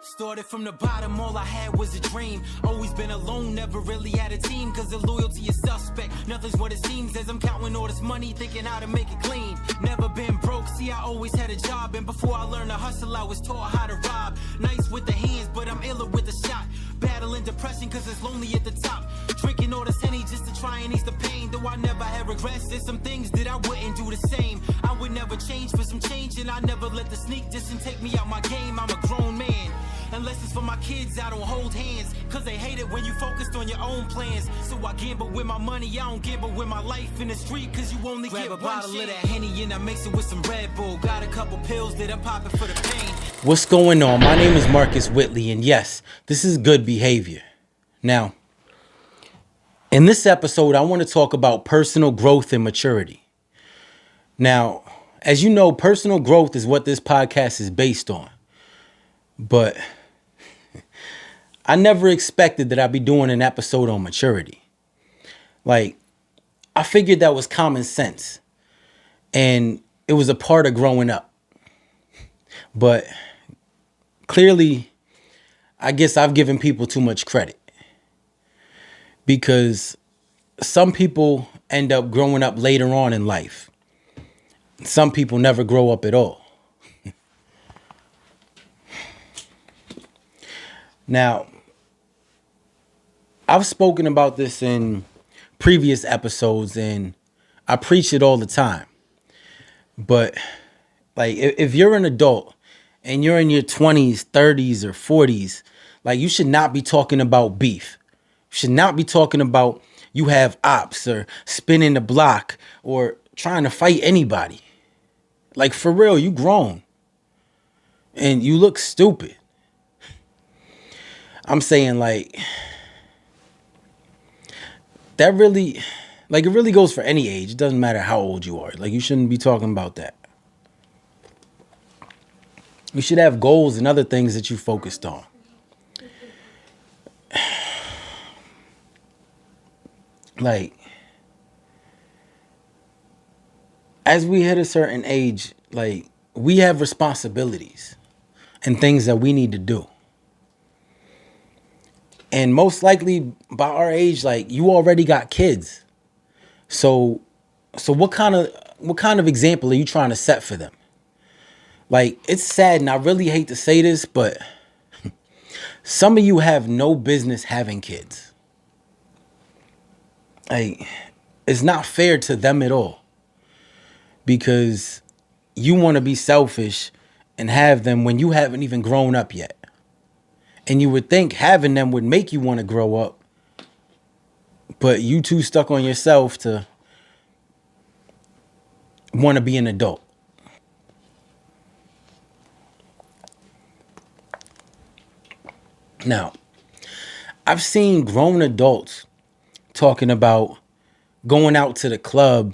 Started from the bottom, all I had was a dream. Always been alone, never really had a team. Cause the loyalty is suspect, nothing's what it seems. As I'm counting all this money, thinking how to make it clean. Never been broke, see I always had a job. And before I learned to hustle, I was taught how to rob. Nice with the hands, but I'm iller with the shot. Battling depression cause it's lonely at the top. Drinking all this Henny just to try and ease the pain. Though I never had regrets, there's some things that I wouldn't do the same. I would never change for some change, and I never let the sneak distance take me out my game. I'm a grown man. Unless it's for my kids, I don't hold hands. Cause they hate it when you focused on your own plans. So I gamble with my money, I don't gamble with my life in the street. Cause you only get one chance. Grab a bottle of that Henny and I mix it with some Red Bull. Got a couple pills that I'm popping for the pain. What's going on? My name is Marcus Whitley, and yes, this is good behavior. Now, in this episode, I want to talk about personal growth and maturity. Now, as you know, personal growth is what this podcast is based on. But I never expected that I'd be doing an episode on maturity. Like, I figured that was common sense. And it was a part of growing up. But clearly, I guess I've given people too much credit. Because some people end up growing up later on in life. Some people never grow up at all. Now, I've spoken about this in previous episodes and I preach it all the time. But like if you're an adult and you're in your 20s, 30s, or 40s, like you should not be talking about beef. You should not be talking about you have ops or spinning the block or trying to fight anybody. Like for real, you grown. And you look stupid. I'm saying like that really, like it really goes for any age. It doesn't matter how old you are. Like you shouldn't be talking about that. You should have goals and other things that you focused on. Like, as we hit a certain age, like we have responsibilities and things that we need to do. And most likely by our age, like you already got kids. So what kind of example are you trying to set for them? Like, it's sad, and I really hate to say this, but some of you have no business having kids. Like, it's not fair to them at all. Because you want to be selfish and have them when you haven't even grown up yet. And you would think having them would make you want to grow up. But you too stuck on yourself to want to be an adult. Now, I've seen grown adults talking about going out to the club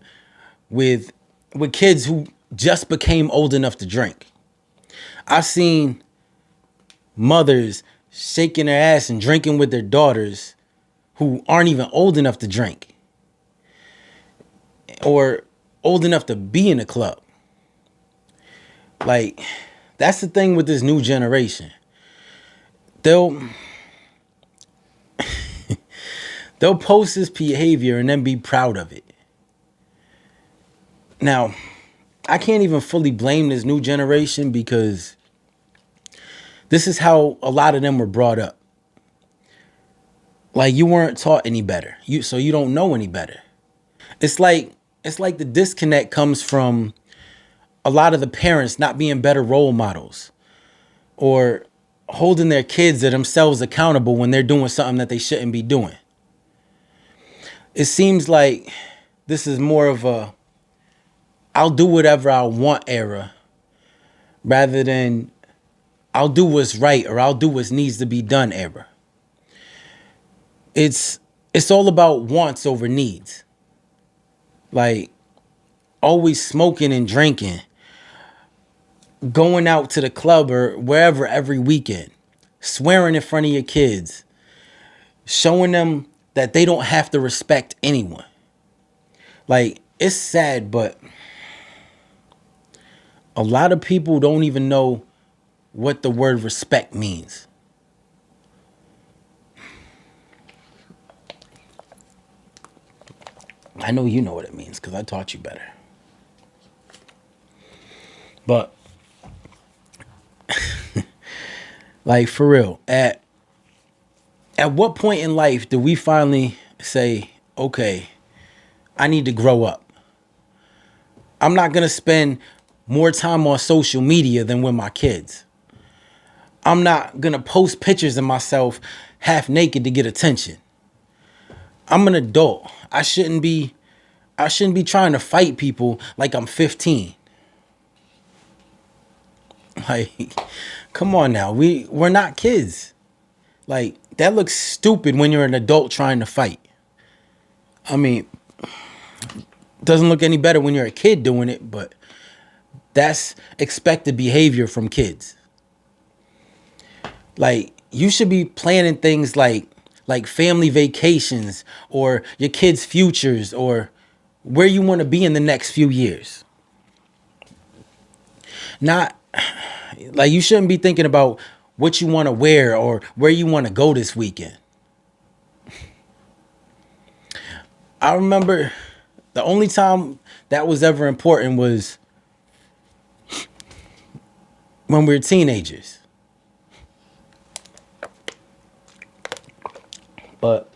with kids who just became old enough to drink. I've seen mothers shaking their ass and drinking with their daughters who aren't even old enough to drink or old enough to be in a club. Like, that's the thing with this new generation. They'll post this behavior and then be proud of it. Now, I can't even fully blame this new generation because this is how a lot of them were brought up. Like you weren't taught any better. So you don't know any better. It's like the disconnect comes from a lot of the parents not being better role models or holding their kids or themselves accountable when they're doing something that they shouldn't be doing. It seems like this is more of a I'll do whatever I want era rather than I'll do what's right or I'll do what needs to be done era. It's all about wants over needs. Like always smoking and drinking, going out to the club or wherever every weekend, swearing in front of your kids, showing them that they don't have to respect anyone. Like, it's sad, but a lot of people don't even know what the word respect means. I know you know what it means because I taught you better. But, like, for real, at what point in life do we finally say, okay, I need to grow up? I'm not going to spend more time on social media than with my kids. I'm not going to post pictures of myself half naked to get attention. I'm an adult. I shouldn't be trying to fight people like I'm 15. Like, come on now. We're not kids. Like, that looks stupid when you're an adult trying to fight. I mean, doesn't look any better when you're a kid doing it, but that's expected behavior from kids. Like, you should be planning things like family vacations or your kids' futures or where you want to be in the next few years. Not like you shouldn't be thinking about what you want to wear or where you want to go this weekend. I remember the only time that was ever important was when we were teenagers. But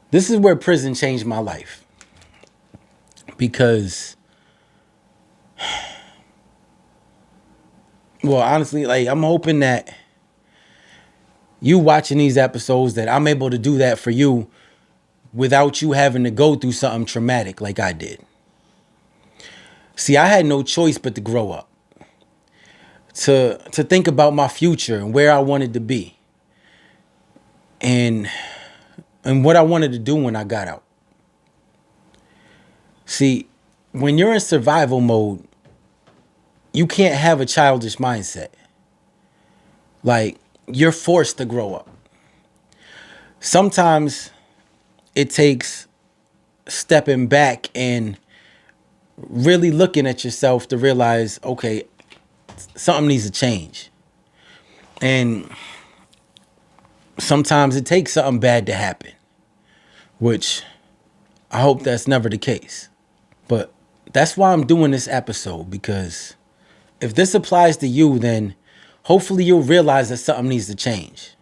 this is where prison changed my life. Because, well, honestly, like, I'm hoping that you watching these episodes, that I'm able to do that for you without you having to go through something traumatic like I did. See, I had no choice but to grow up. To think about my future and where I wanted to be. And what I wanted to do when I got out. See, when you're in survival mode, you can't have a childish mindset. Like, you're forced to grow up. Sometimes it takes stepping back and really looking at yourself to realize, okay, something needs to change. And sometimes it takes something bad to happen, which I hope that's never the case. But that's why I'm doing this episode, because if this applies to you, then hopefully you'll realize that something needs to change.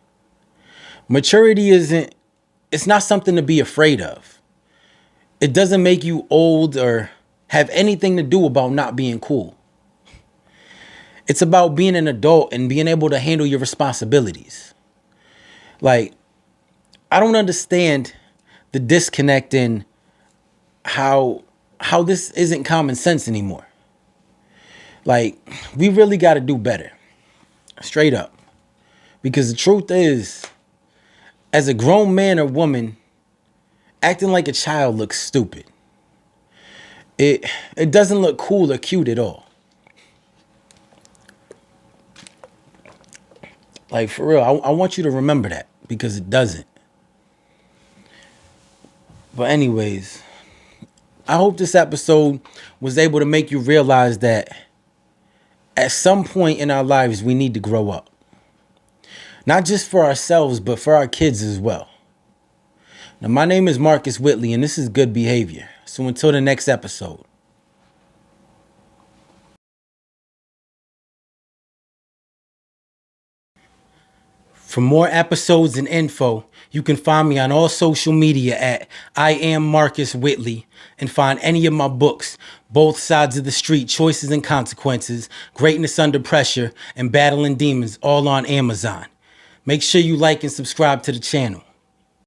Maturity it's not something to be afraid of. It doesn't make you old or have anything to do about not being cool. It's about being an adult and being able to handle your responsibilities. Like, I don't understand the disconnect in how this isn't common sense anymore. Like, we really got to do better. Straight up. Because the truth is, as a grown man or woman, acting like a child looks stupid. It doesn't look cool or cute at all. Like, for real, I want you to remember that, because it doesn't. But anyways, I hope this episode was able to make you realize that at some point in our lives, we need to grow up. Not just for ourselves, but for our kids as well. Now, my name is Marcus Whitley, and this is Good Behavior. So until the next episode. For more episodes and info, you can find me on all social media at I Am Marcus Whitley, and find any of my books, Both Sides of the Street, Choices and Consequences, Greatness Under Pressure, and Battling Demons, all on Amazon. Make sure you like and subscribe to the channel.